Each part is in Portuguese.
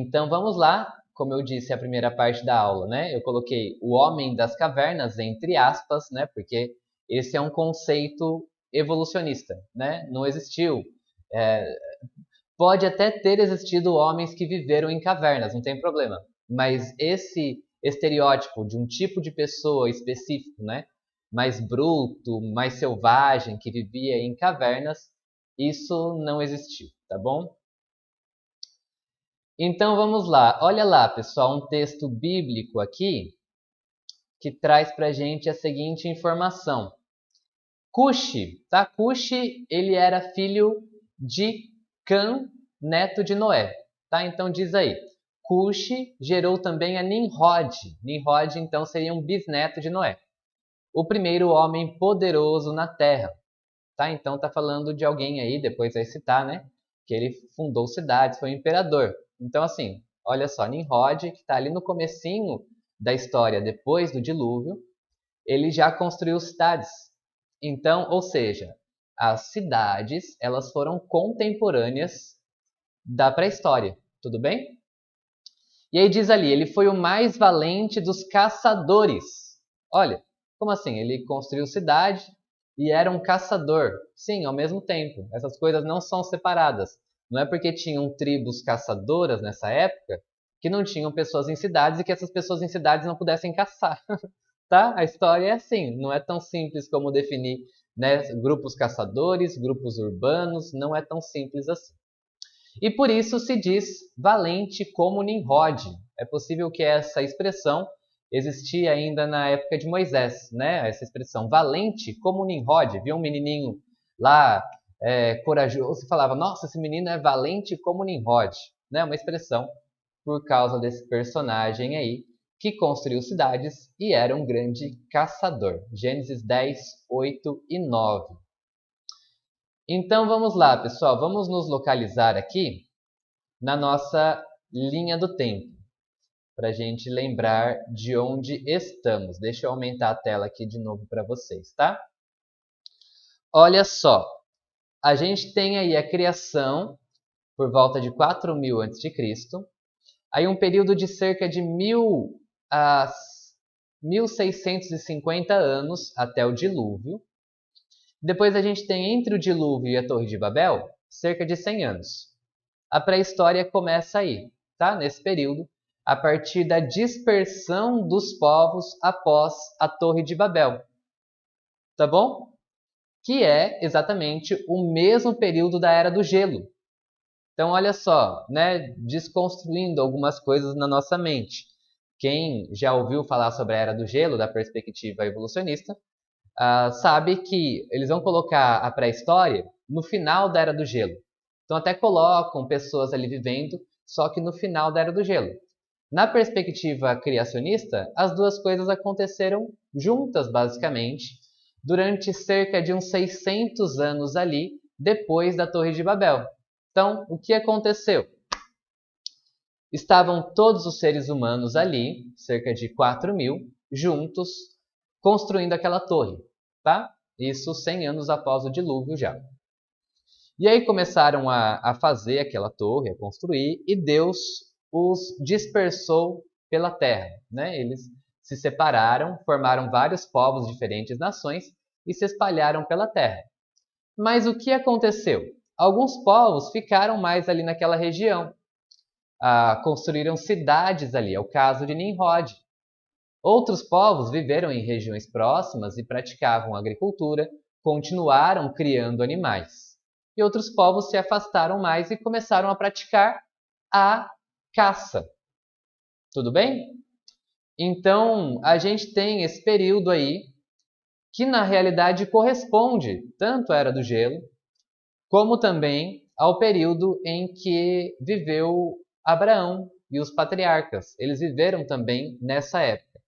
Então vamos lá, como eu disse, a primeira parte da aula, né? Eu coloquei o homem das cavernas entre aspas, né? Porque esse é um conceito evolucionista, né? Não existiu. É, pode até ter existido homens que viveram em cavernas, não tem problema. Mas esse estereótipo de um tipo de pessoa específico, né? Mais bruto, mais selvagem, que vivia em cavernas, isso não existiu, tá bom? Então vamos lá. Olha lá, pessoal, um texto bíblico aqui que traz para a gente a seguinte informação. Cuxi, tá? Cuxi, ele era filho de Cã, neto de Noé, tá? Então diz aí. Cuxi gerou também a Nimrod. Nimrod, então, seria um bisneto de Noé. O primeiro homem poderoso na Terra, tá? Então tá falando de alguém aí, depois vai citar, né? Que ele fundou cidades, foi um imperador. Então, assim, olha só, Nimrod, que está ali no comecinho da história, depois do dilúvio, ele já construiu cidades. Então, ou seja, as cidades, elas foram contemporâneas da pré-história, tudo bem? E aí diz ali, ele foi o mais valente dos caçadores. Olha, como assim? Ele construiu cidade e era um caçador. Sim, ao mesmo tempo. Essas coisas não são separadas. Não é porque tinham tribos caçadoras nessa época que não tinham pessoas em cidades e que essas pessoas em cidades não pudessem caçar. Tá? A história é assim, não é tão simples como definir, né, grupos caçadores, grupos urbanos, não é tão simples assim. E por isso se diz valente como Nimrod. É possível que essa expressão existia ainda na época de Moisés, né? Essa expressão valente como Nimrod. Viu um menininho lá corajoso e falava, nossa, esse menino é valente como Nimrod, né? Uma expressão por causa desse personagem aí que construiu cidades e era um grande caçador. Gênesis 10, 8 e 9. Então vamos lá, pessoal, vamos nos localizar aqui na nossa linha do tempo, para a gente lembrar de onde estamos. Deixa eu aumentar a tela aqui de novo para vocês, tá? Olha só, a gente tem aí a criação por volta de 4000 a.C., aí um período de cerca de 1000 a 1650 anos até o dilúvio. Depois a gente tem entre o dilúvio e a Torre de Babel cerca de 100 anos. A pré-história começa aí, tá? Nesse período, a partir da dispersão dos povos após a Torre de Babel. Tá bom? Que é exatamente o mesmo período da Era do Gelo. Então, olha só, né? Desconstruindo algumas coisas na nossa mente. Quem já ouviu falar sobre a Era do Gelo, da perspectiva evolucionista, sabe que eles vão colocar a pré-história no final da Era do Gelo. Então até colocam pessoas ali vivendo, só que no final da Era do Gelo. Na perspectiva criacionista, as duas coisas aconteceram juntas, basicamente, durante cerca de uns 600 anos ali, depois da Torre de Babel. Então, o que aconteceu? Estavam todos os seres humanos ali, cerca de 4000, juntos, construindo aquela torre, tá? Isso 100 anos após o dilúvio já. E aí começaram a fazer aquela torre, a construir, e Deus os dispersou pela terra, né? Eles se separaram, formaram vários povos, diferentes nações, e se espalharam pela terra. Mas o que aconteceu? Alguns povos ficaram mais ali naquela região, construíram cidades ali, é o caso de Nimrod. Outros povos viveram em regiões próximas e praticavam agricultura, continuaram criando animais. E outros povos se afastaram mais e começaram a praticar a caça. Tudo bem? Então, a gente tem esse período aí que na realidade corresponde tanto à Era do Gelo, como também ao período em que viveu Abraão e os patriarcas. Eles viveram também nessa época.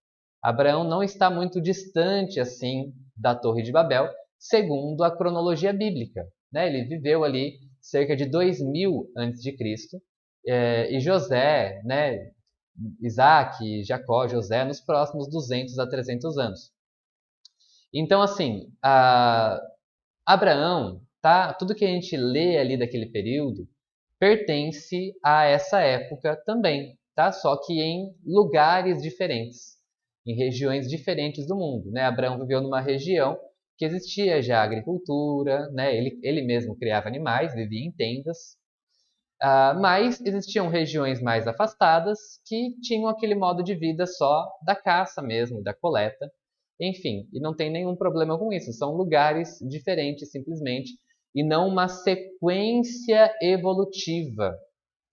Abraão não está muito distante assim da Torre de Babel, segundo a cronologia bíblica, né? Ele viveu ali cerca de 2000 a.C. E José, né? Isaac, Jacó, José, nos próximos 200 a 300 anos. Então, assim, Abraão, tá? Tudo que a gente lê ali daquele período pertence a essa época também, tá? Só que em lugares diferentes, em regiões diferentes do mundo, né? Abraão viveu numa região que existia já agricultura, né? Ele mesmo criava animais, vivia em tendas, mas existiam regiões mais afastadas que tinham aquele modo de vida só da caça mesmo, da coleta, enfim, e não tem nenhum problema com isso, são lugares diferentes simplesmente, e não uma sequência evolutiva.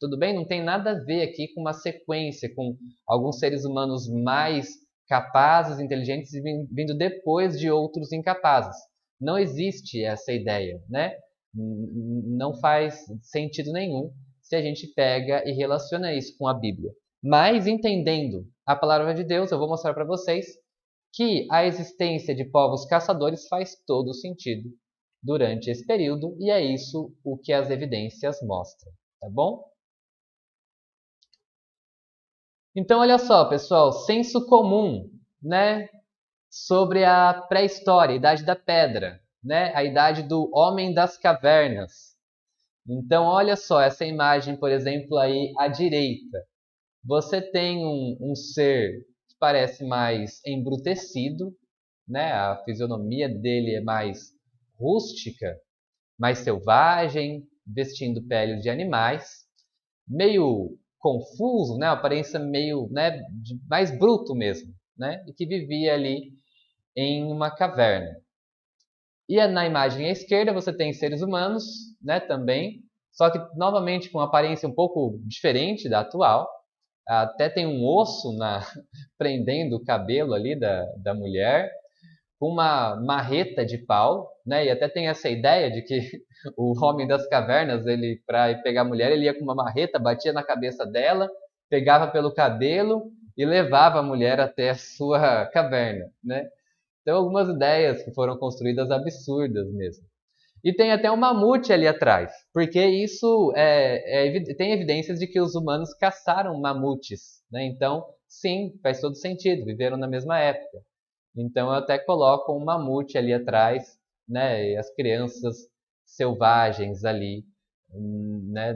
Tudo bem? Não tem nada a ver aqui com uma sequência, com alguns seres humanos mais capazes, inteligentes, vindo depois de outros incapazes. Não existe essa ideia, né? Não faz sentido nenhum se a gente pega e relaciona isso com a Bíblia. Mas entendendo a palavra de Deus, eu vou mostrar para vocês que a existência de povos caçadores faz todo sentido durante esse período, e é isso o que as evidências mostram, tá bom? Então, olha só, pessoal, senso comum, né, sobre a pré-história, a Idade da Pedra, né, a idade do homem das cavernas. Então, olha só, essa imagem, por exemplo, aí à direita. Você tem um ser que parece mais embrutecido, né, a fisionomia dele é mais rústica, mais selvagem, vestindo peles de animais, meio confuso, né, aparência meio, né, mais bruto mesmo, né, e que vivia ali em uma caverna. E na imagem à esquerda você tem seres humanos, né, também, só que novamente com uma aparência um pouco diferente da atual. Até tem um osso prendendo o cabelo ali da mulher, com uma marreta de pau, né? E até tem essa ideia de que o homem das cavernas, ele para pegar a mulher, ele ia com uma marreta, batia na cabeça dela, pegava pelo cabelo e levava a mulher até a sua caverna, né? Então algumas ideias que foram construídas absurdas mesmo. E tem até um mamute ali atrás, porque isso tem evidências de que os humanos caçaram mamutes, né? Então, sim, faz todo sentido, viveram na mesma época. Então eu até coloco um mamute ali atrás, né? E as crianças selvagens ali, né?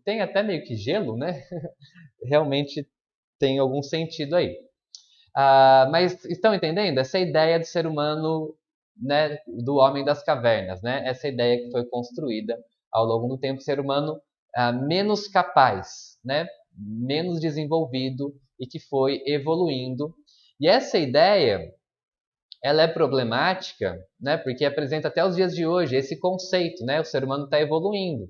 Tem até meio que gelo, né? Realmente tem algum sentido aí. Mas estão entendendo? Essa ideia do ser humano, né? Do homem das cavernas, né? Essa ideia que foi construída ao longo do tempo, ser humano menos capaz, né? Menos desenvolvido e que foi evoluindo. E essa ideia ela é problemática, né, porque apresenta até os dias de hoje esse conceito, né, o ser humano está evoluindo.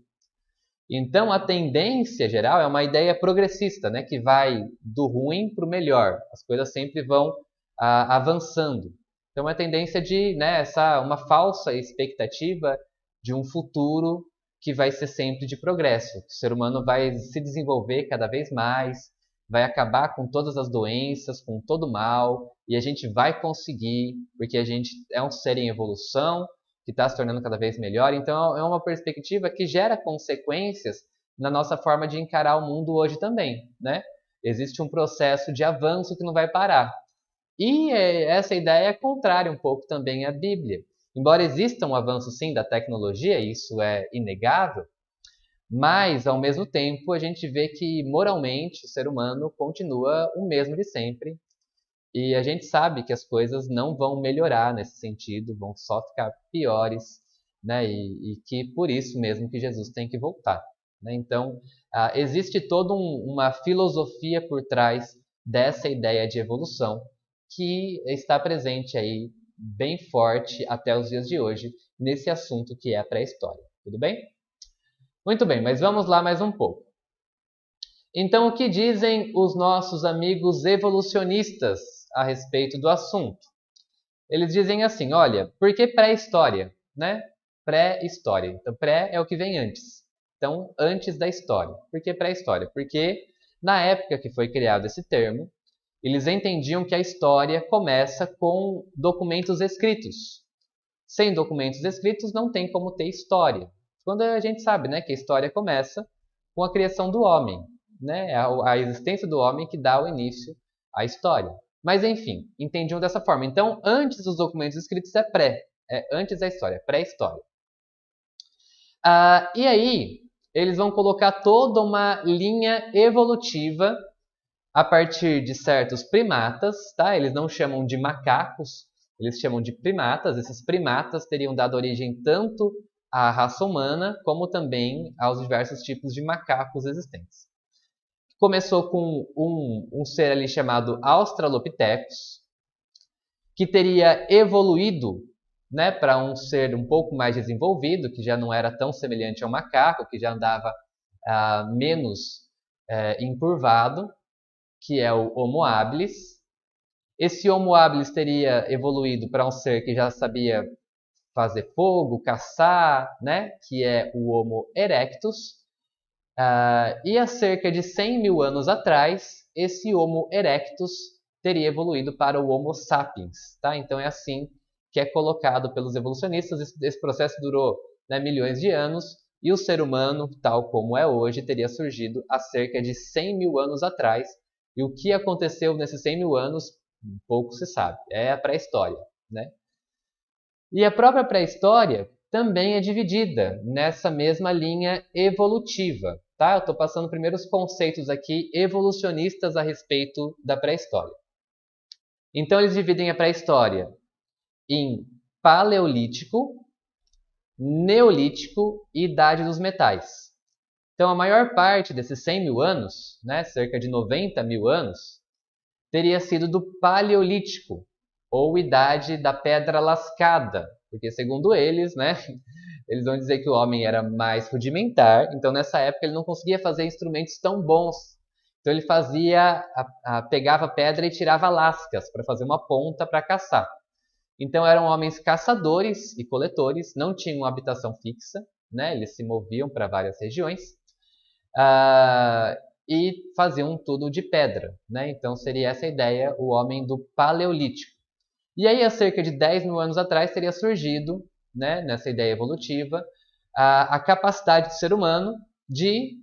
Então, a tendência geral é uma ideia progressista, né, que vai do ruim para o melhor. As coisas sempre vão avançando. Então, é a tendência de, né, uma falsa expectativa de um futuro que vai ser sempre de progresso. O ser humano vai se desenvolver cada vez mais, vai acabar com todas as doenças, com todo o mal, e a gente vai conseguir, porque a gente é um ser em evolução, que está se tornando cada vez melhor. Então, é uma perspectiva que gera consequências na nossa forma de encarar o mundo hoje também, né? Existe um processo de avanço que não vai parar. E essa ideia é contrária um pouco também à Bíblia. Embora exista um avanço, sim, da tecnologia, isso é inegável, mas, ao mesmo tempo, a gente vê que, moralmente, o ser humano continua o mesmo de sempre. E a gente sabe que as coisas não vão melhorar nesse sentido, vão só ficar piores, né? E que por isso mesmo que Jesus tem que voltar, né? Então, existe toda uma filosofia por trás dessa ideia de evolução que está presente aí bem forte até os dias de hoje nesse assunto que é a pré-história. Tudo bem? Muito bem, mas vamos lá mais um pouco. Então, o que dizem os nossos amigos evolucionistas a respeito do assunto? Eles dizem assim, olha, por que pré-história, né? Pré-história. Então, pré é o que vem antes. Então, antes da história. Por que pré-história? Porque na época que foi criado esse termo, eles entendiam que a história começa com documentos escritos. Sem documentos escritos, não tem como ter história. Quando a gente sabe, né, que a história começa com a criação do homem, né? A existência do homem que dá o início à história. Mas, enfim, entendiam dessa forma. Então, antes dos documentos escritos é antes da história, pré-história. E aí, eles vão colocar toda uma linha evolutiva a partir de certos primatas, tá? Eles não chamam de macacos, eles chamam de primatas. Esses primatas teriam dado origem tanto à raça humana, como também aos diversos tipos de macacos existentes. Começou com um ser ali chamado Australopithecus, que teria evoluído, né, para um ser um pouco mais desenvolvido, que já não era tão semelhante ao macaco, que já andava menos encurvado, que é o Homo habilis. Esse Homo habilis teria evoluído para um ser que já sabia fazer fogo, caçar, né, que é o Homo erectus. E há cerca de 100 mil anos atrás, esse Homo erectus teria evoluído para o Homo sapiens. Tá? Então é assim que é colocado pelos evolucionistas. Esse processo durou, né, milhões de anos, e o ser humano, tal como é hoje, teria surgido há cerca de 100 mil anos atrás. E o que aconteceu nesses 100 mil anos, pouco se sabe. É a pré-história, né? E a própria pré-história também é dividida nessa mesma linha evolutiva. Tá? Eu estou passando primeiro os conceitos aqui evolucionistas a respeito da pré-história. Então eles dividem a pré-história em paleolítico, neolítico e idade dos metais. Então a maior parte desses 100 mil anos, né, cerca de 90 mil anos, teria sido do paleolítico, ou idade da pedra lascada, porque segundo eles, né, eles vão dizer que o homem era mais rudimentar, então nessa época ele não conseguia fazer instrumentos tão bons. Então ele pegava pedra e tirava lascas para fazer uma ponta para caçar. Então eram homens caçadores e coletores, não tinham uma habitação fixa, né, eles se moviam para várias regiões. E faziam tudo de pedra, né? Então seria essa a ideia, o homem do paleolítico. E aí, há cerca de 10 mil anos atrás, teria surgido, né, nessa ideia evolutiva, a capacidade do ser humano de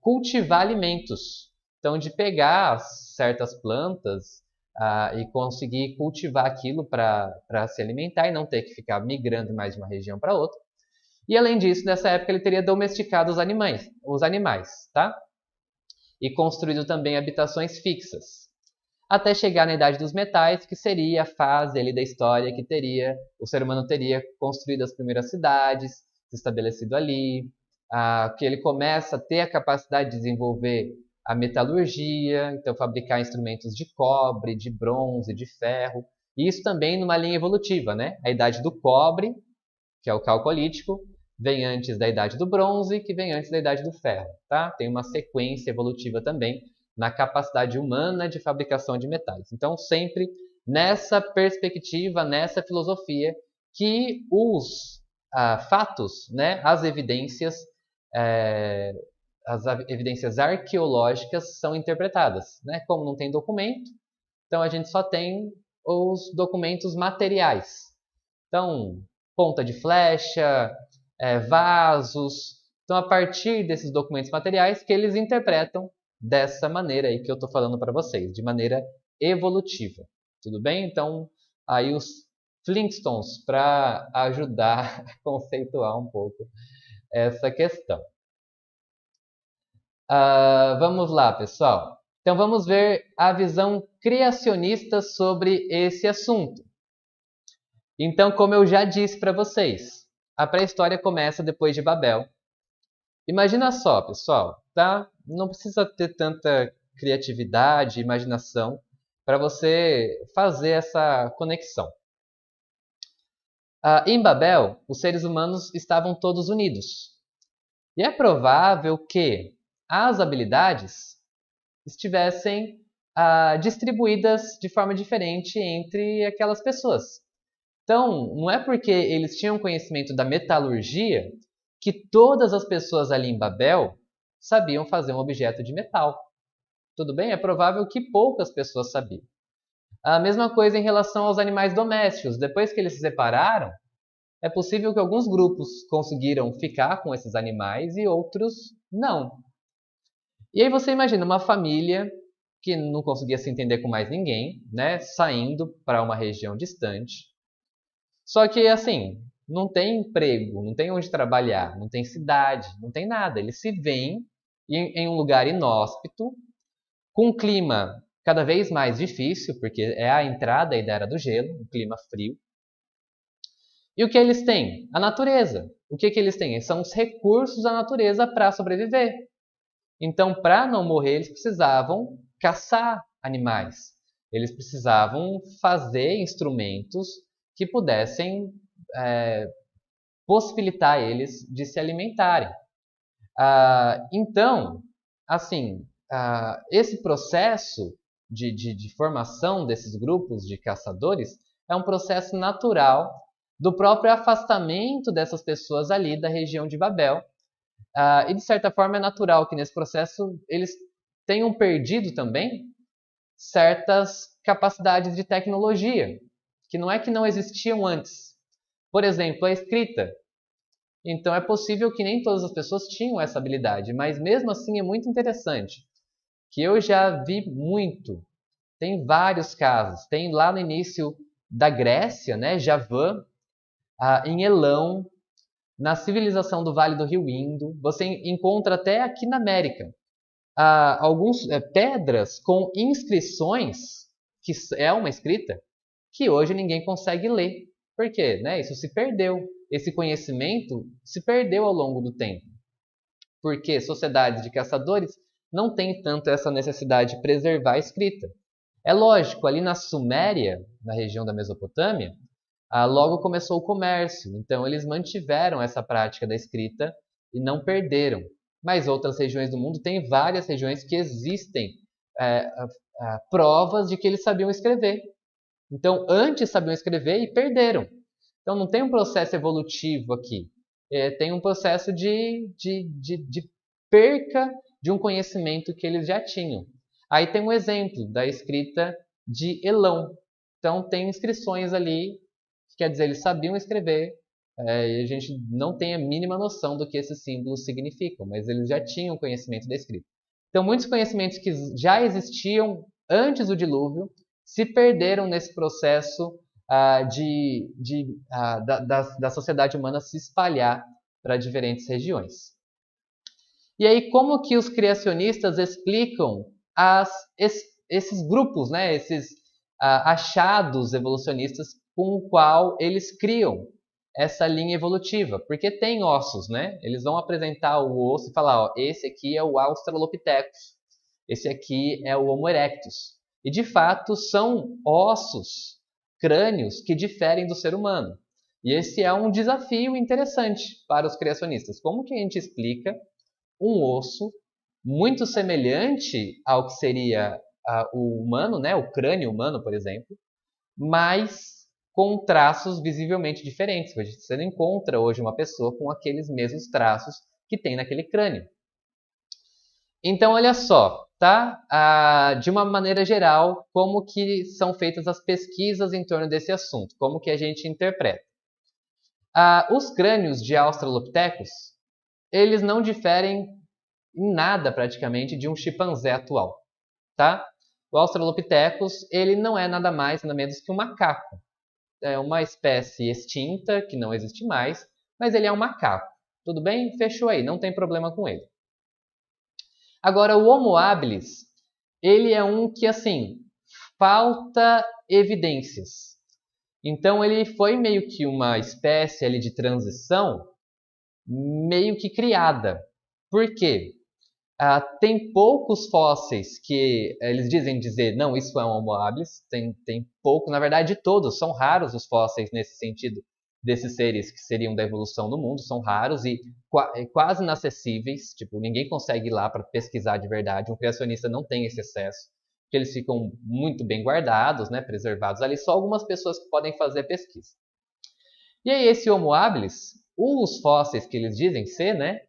cultivar alimentos. Então, de pegar certas plantas e conseguir cultivar aquilo para se alimentar e não ter que ficar migrando mais de uma região para outra. E além disso, nessa época ele teria domesticado os animais, tá? E construído também habitações fixas. Até chegar na Idade dos Metais, que seria a fase ali da história que o ser humano teria construído as primeiras cidades, se estabelecido ali, que ele começa a ter a capacidade de desenvolver a metalurgia, então fabricar instrumentos de cobre, de bronze, de ferro. E isso também numa linha evolutiva, né? A Idade do Cobre, que é o Calcolítico, vem antes da Idade do Bronze, que vem antes da Idade do Ferro. Tá? Tem uma sequência evolutiva também na capacidade humana de fabricação de metais. Então, sempre nessa perspectiva, nessa filosofia, que os fatos, né, as evidências arqueológicas são interpretadas. Né? Como não tem documento, então a gente só tem os documentos materiais. Então, ponta de flecha, vasos. Então, a partir desses documentos materiais que eles interpretam dessa maneira aí que eu estou falando para vocês, de maneira evolutiva. Tudo bem? Então, aí os Flintstones para ajudar a conceituar um pouco essa questão. Vamos lá, pessoal. Então, vamos ver a visão criacionista sobre esse assunto. Então, como eu já disse para vocês, a pré-história começa depois de Babel. Imagina só, pessoal, tá? Não precisa ter tanta criatividade, imaginação para você fazer essa conexão. Em Babel, os seres humanos estavam todos unidos. E é provável que as habilidades estivessem distribuídas de forma diferente entre aquelas pessoas. Então, não é porque eles tinham conhecimento da metalurgia que todas as pessoas ali em Babel sabiam fazer um objeto de metal. Tudo bem? É provável que poucas pessoas sabiam. A mesma coisa em relação aos animais domésticos. Depois que eles se separaram, é possível que alguns grupos conseguiram ficar com esses animais e outros não. E aí você imagina uma família que não conseguia se entender com mais ninguém, né, saindo para uma região distante. Só que, assim, não tem emprego, não tem onde trabalhar, não tem cidade, não tem nada. Eles se veem em um lugar inóspito, com um clima cada vez mais difícil, porque é a entrada aí da Era do Gelo, um clima frio. E o que eles têm? A natureza. O que eles têm? São os recursos da natureza para sobreviver. Então, para não morrer, eles precisavam caçar animais. Eles precisavam fazer instrumentos que pudessem possibilitar eles de se alimentarem. Então, assim, esse processo de formação desses grupos de caçadores é um processo natural do próprio afastamento dessas pessoas ali da região de Babel. E, de certa forma, é natural que nesse processo eles tenham perdido também certas capacidades de tecnologia, que não é que não existiam antes. Por exemplo, a escrita. Então, é possível que nem todas as pessoas tinham essa habilidade, mas mesmo assim é muito interessante, que eu já vi muito. Tem vários casos. Tem lá no início da Grécia, né, Javan, em Elão, na civilização do Vale do Rio Indo. Você encontra até aqui na América alguns pedras com inscrições, que é uma escrita, que hoje ninguém consegue ler. Por quê? Né? Isso se perdeu. Esse conhecimento se perdeu ao longo do tempo. Porque sociedades de caçadores não têm tanto essa necessidade de preservar a escrita. É lógico, ali na Suméria, na região da Mesopotâmia, logo começou o comércio. Então eles mantiveram essa prática da escrita e não perderam. Mas outras regiões do mundo, tem várias regiões que existem provas de que eles sabiam escrever. Então, antes sabiam escrever e perderam. Então, não tem um processo evolutivo aqui. Tem um processo de perca de um conhecimento que eles já tinham. Aí tem um exemplo da escrita de Elão. Então, tem inscrições ali, quer dizer, eles sabiam escrever, e a gente não tem a mínima noção do que esses símbolos significam, mas eles já tinham conhecimento da escrita. Então, muitos conhecimentos que já existiam antes do dilúvio se perderam nesse processo da sociedade humana se espalhar para diferentes regiões. E aí, como que os criacionistas explicam esses grupos, né, esses achados evolucionistas com o qual eles criam essa linha evolutiva? Porque tem ossos, né? Eles vão apresentar o osso e falar, ó, esse aqui é o Australopithecus, esse aqui é o Homo erectus. E de fato são ossos, crânios que diferem do ser humano. E esse é um desafio interessante para os criacionistas. Como que a gente explica um osso muito semelhante ao que seria o humano, né? O crânio humano, por exemplo, mas com traços visivelmente diferentes. Você não encontra hoje uma pessoa com aqueles mesmos traços que tem naquele crânio. Então, olha só, tá? De uma maneira geral, como que são feitas as pesquisas em torno desse assunto? Como que a gente interpreta? Os crânios de Australopithecus, eles não diferem em nada praticamente de um chimpanzé atual, tá? O Australopithecus, ele não é nada mais, nada menos que um macaco. É uma espécie extinta, que não existe mais, mas ele é um macaco. Tudo bem? Fechou aí, não tem problema com ele. Agora, o Homo habilis, ele é um que, assim, falta evidências. Então, ele foi meio que uma espécie ali de transição, meio que criada. Por quê? Tem poucos fósseis que eles dizem dizer, não, isso é um Homo habilis, tem pouco, na verdade todos, são raros os fósseis nesse sentido, desses seres que seriam da evolução do mundo, são raros e quase inacessíveis, tipo, ninguém consegue ir lá para pesquisar de verdade, um criacionista não tem esse acesso, porque eles ficam muito bem guardados, né, preservados ali, só algumas pessoas que podem fazer pesquisa. E aí esse Homo habilis, os fósseis que eles dizem ser, né,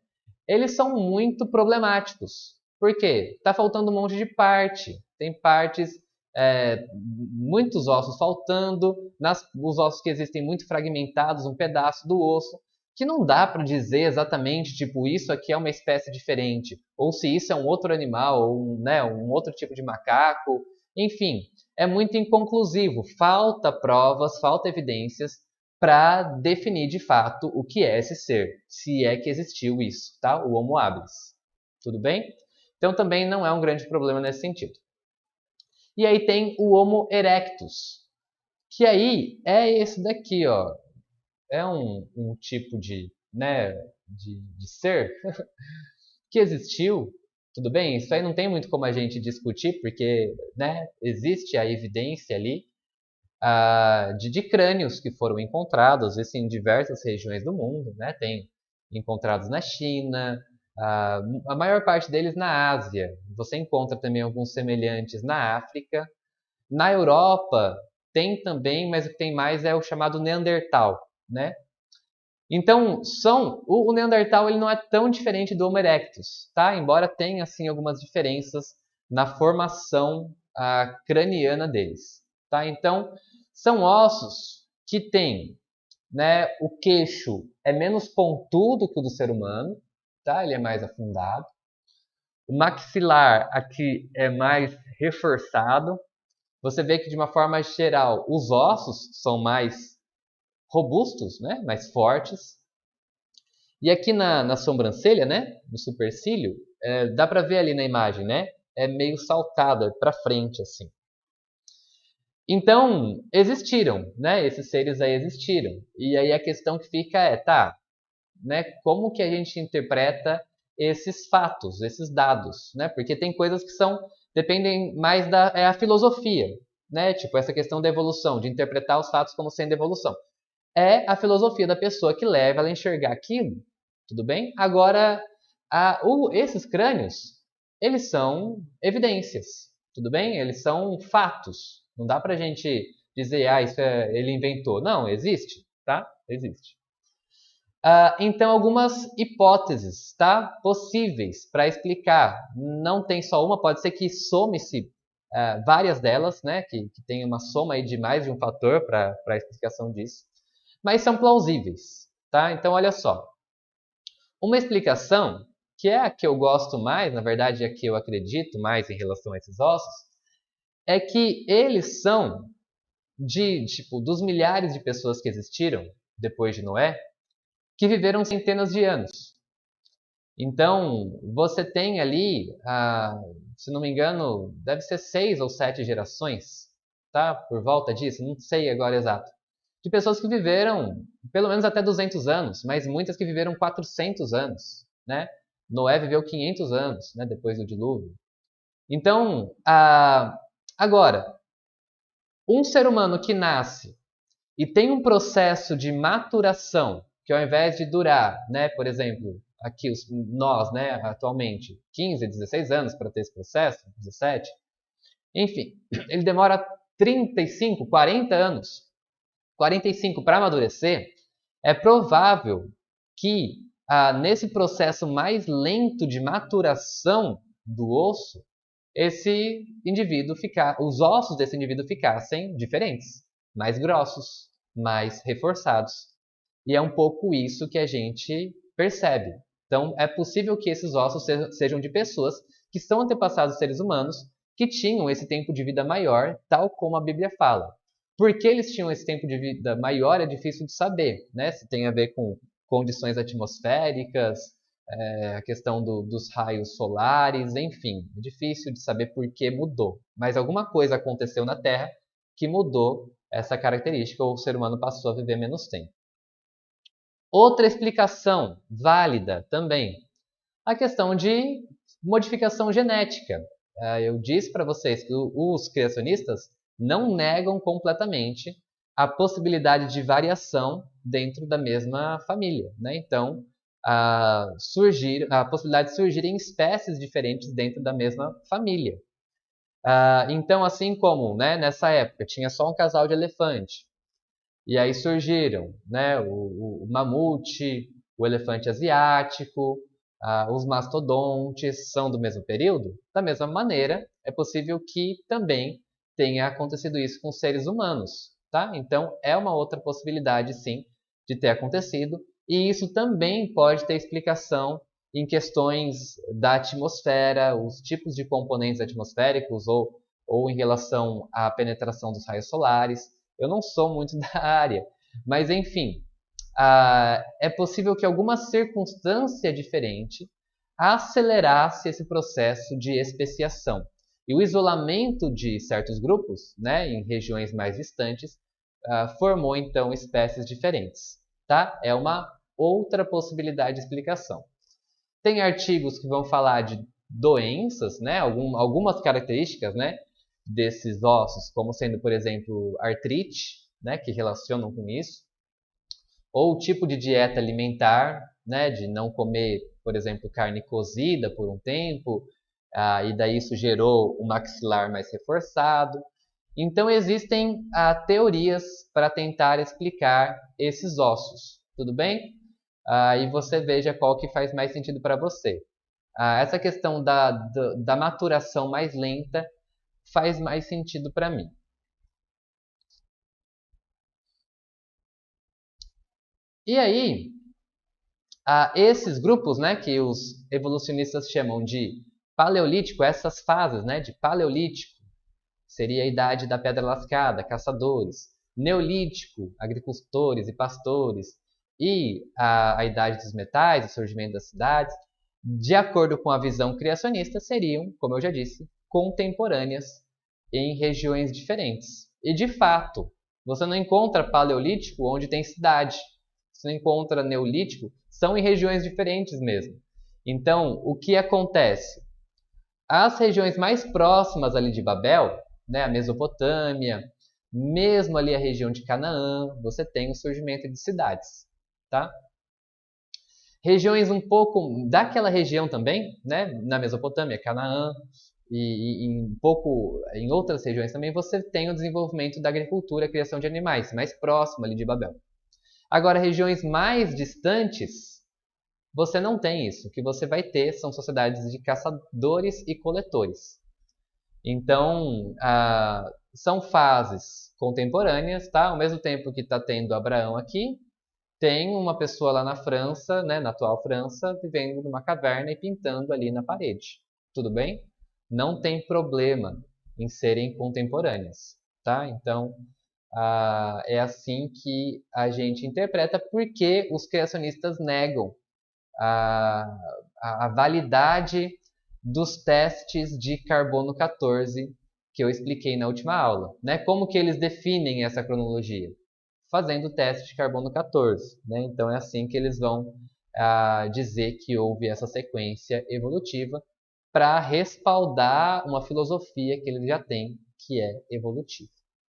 eles são muito problemáticos. Por quê? Está faltando um monte de parte. Tem partes, muitos ossos faltando, os ossos que existem muito fragmentados, um pedaço do osso, que não dá para dizer exatamente, tipo, isso aqui é uma espécie diferente, ou se isso é um outro animal, ou um outro tipo de macaco. Enfim, é muito inconclusivo. Falta provas, falta evidências para definir de fato o que é esse ser, se é que existiu isso, tá? O Homo habilis. Tudo bem? Então também não é um grande problema nesse sentido. E aí tem o Homo erectus, que aí é esse daqui, ó. É um tipo de ser que existiu, tudo bem? Isso aí não tem muito como a gente discutir, porque existe a evidência ali de crânios que foram encontrados, isso em diversas regiões do mundo, né? Tem encontrados na China, a maior parte deles na Ásia. Você encontra também alguns semelhantes na África. Na Europa tem também, mas o que tem mais é o chamado Neandertal, né? Então, o Neandertal ele não é tão diferente do Homo erectus, tá? Embora tenha assim algumas diferenças na formação craniana deles, tá? Então, são ossos que têm, né, o queixo é menos pontudo que o do ser humano, tá? Ele é mais afundado. O maxilar aqui é mais reforçado. Você vê que de uma forma geral os ossos são mais robustos, né? Mais fortes. E aqui na sobrancelha, né? No supercílio, dá para ver ali na imagem, né? É meio saltada para frente assim. Então, existiram, né? Esses seres aí existiram. E aí a questão que fica é, tá, né? Como que a gente interpreta esses fatos, esses dados, né? Porque tem coisas que dependem mais da a filosofia, né? Tipo essa questão da evolução, de interpretar os fatos como sendo evolução. É a filosofia da pessoa que leva ela a enxergar aquilo, tudo bem? Agora, esses crânios, eles são evidências, tudo bem? Eles são fatos. Não dá pra gente dizer, ele inventou. Não, existe, tá? Existe. Então, algumas hipóteses, tá? Possíveis para explicar. Não tem só uma, pode ser que some-se várias delas, né? Que tem uma soma aí de mais de um fator para a explicação disso. Mas são plausíveis, tá? Então, olha só. Uma explicação, que é a que eu gosto mais, na verdade é a que eu acredito mais em relação a esses ossos, é que eles são dos milhares de pessoas que existiram depois de Noé, que viveram centenas de anos. Então, você tem ali, se não me engano, deve ser 6 ou 7 gerações, tá? Por volta disso, não sei agora exato. De pessoas que viveram pelo menos até 200 anos, mas muitas que viveram 400 anos, né? Noé viveu 500 anos, né, depois do dilúvio. Então, agora, um ser humano que nasce e tem um processo de maturação, que ao invés de durar, né, por exemplo, aqui nós, né, atualmente, 15, 16 anos para ter esse processo, 17, enfim, ele demora 35, 40 anos, 45 para amadurecer, é provável que nesse processo mais lento de maturação do osso, os ossos desse indivíduo ficassem diferentes, mais grossos, mais reforçados. E é um pouco isso que a gente percebe. Então, é possível que esses ossos sejam de pessoas que são antepassados de seres humanos que tinham esse tempo de vida maior, tal como a Bíblia fala. Por que eles tinham esse tempo de vida maior é difícil de saber, né? Se tem a ver com condições atmosféricas, a questão dos raios solares, enfim, é difícil de saber por que mudou. Mas alguma coisa aconteceu na Terra que mudou essa característica, ou o ser humano passou a viver menos tempo. Outra explicação válida também, a questão de modificação genética. Eu disse para vocês que os criacionistas não negam completamente a possibilidade de variação dentro da mesma família, né? Então, a possibilidade de surgirem espécies diferentes dentro da mesma família. Então, assim como, né, nessa época tinha só um casal de elefante, e aí surgiram, né, o mamute, o elefante asiático, os mastodontes são do mesmo período? Da mesma maneira, é possível que também tenha acontecido isso com seres humanos, tá? Então, é uma outra possibilidade, sim, de ter acontecido. E isso também pode ter explicação em questões da atmosfera, os tipos de componentes atmosféricos ou em relação à penetração dos raios solares. Eu não sou muito da área, Mas enfim, é possível que alguma circunstância diferente acelerasse esse processo de especiação. E o isolamento de certos grupos, né, em regiões mais distantes, formou então espécies diferentes. Tá? É uma outra possibilidade de explicação. Tem artigos que vão falar de doenças, né, algumas características, né, desses ossos, como sendo, por exemplo, artrite, né, que relacionam com isso, ou o tipo de dieta alimentar, né, de não comer, por exemplo, carne cozida por um tempo, e daí isso gerou um maxilar mais reforçado. Então existem teorias para tentar explicar esses ossos, tudo bem? E você veja qual que faz mais sentido para você. Essa questão da maturação mais lenta faz mais sentido para mim. E aí, esses grupos, né, que os evolucionistas chamam de paleolítico, essas fases, né, de paleolítico, seria a idade da pedra lascada, caçadores, neolítico, agricultores e pastores, e a idade dos metais, o surgimento das cidades, de acordo com a visão criacionista, seriam, como eu já disse, contemporâneas em regiões diferentes. E de fato, você não encontra paleolítico onde tem cidade. Você não encontra neolítico, são em regiões diferentes mesmo. Então, o que acontece? As regiões mais próximas ali de Babel, né, a Mesopotâmia, mesmo ali a região de Canaã, você tem o surgimento de cidades, tá? Regiões um pouco daquela região também, né, na Mesopotâmia, Canaã, e um pouco em outras regiões também você tem o desenvolvimento da agricultura, a criação de animais, mais próximo ali de Babel. Agora, regiões mais distantes, você não tem isso. O que você vai ter são sociedades de caçadores e coletores. Então, são fases contemporâneas, tá? Ao mesmo tempo que está tendo Abraão aqui, tem uma pessoa lá na França, né, na atual França, vivendo numa caverna e pintando ali na parede. Tudo bem? Não tem problema em serem contemporâneas, tá? Então, é assim que a gente interpreta, porque os criacionistas negam a validade dos testes de carbono 14 que eu expliquei na última aula, né? Como que eles definem essa cronologia? Fazendo o teste de carbono 14, né? Então é assim que eles vão dizer que houve essa sequência evolutiva para respaldar uma filosofia que eles já têm, que é evolutiva.